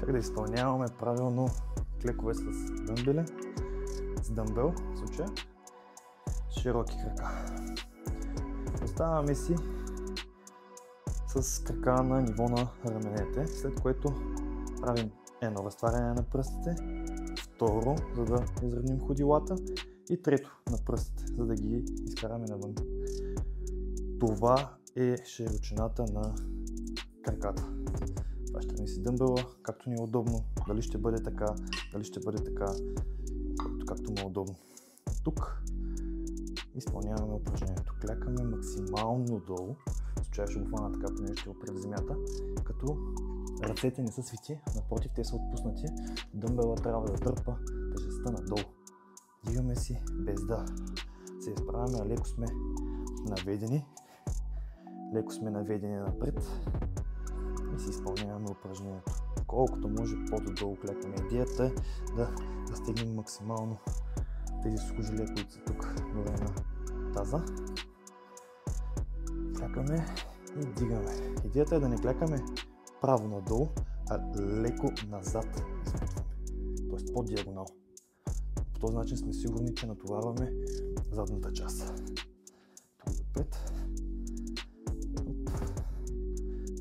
Как да изпълняваме правилно клекове с дъмбели, с дъмбел в случая, с широки крака. Оставаме си с крака на ниво на раменете, след което правим едно разтваряне на пръстите, второ, за да изравним ходилата, и трето на пръстите, за да ги изкараме навън. Това е широчината на краката. Хващаме си дъмбела, както ни е удобно, дали ще бъде така, както му е удобно. Тук изпълняваме упражнението. Клякаме максимално долу, в случая ще го хвана така, понеже ще опре в земята, като ръцете не са свити, напротив, те са отпуснати. Дъмбела трябва да дърпа тежестта надолу. Дигаме си без да се изправяме, а леко сме наведени напред и си изпълняваме упражнението. Колкото може по-долу клякаме. Идеята е да стегнем максимално тези сухожилия, които са тук горе на таза. Клякаме и дигаме. Идеята е да не клякаме право надолу, а леко назад изпътваме. Т.е. по диагонал. По този начин сме сигурни, че натоварваме задната част. Тук напред.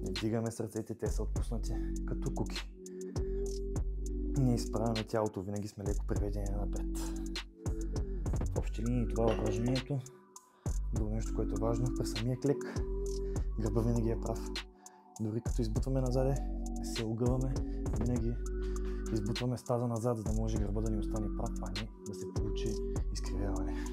Не вдигаме с ръцете, те са отпуснати като куки. Не изправяме тялото, винаги сме леко приведени напред. В общи линии това е упражнението. Друго нещо, което е важно, при самия клек гърба винаги е прав. Дори като избутваме назаде, не се огъваме, винаги избутваме с таза назад, за да може гърба да ни остане прав, а не да се получи изкривяване.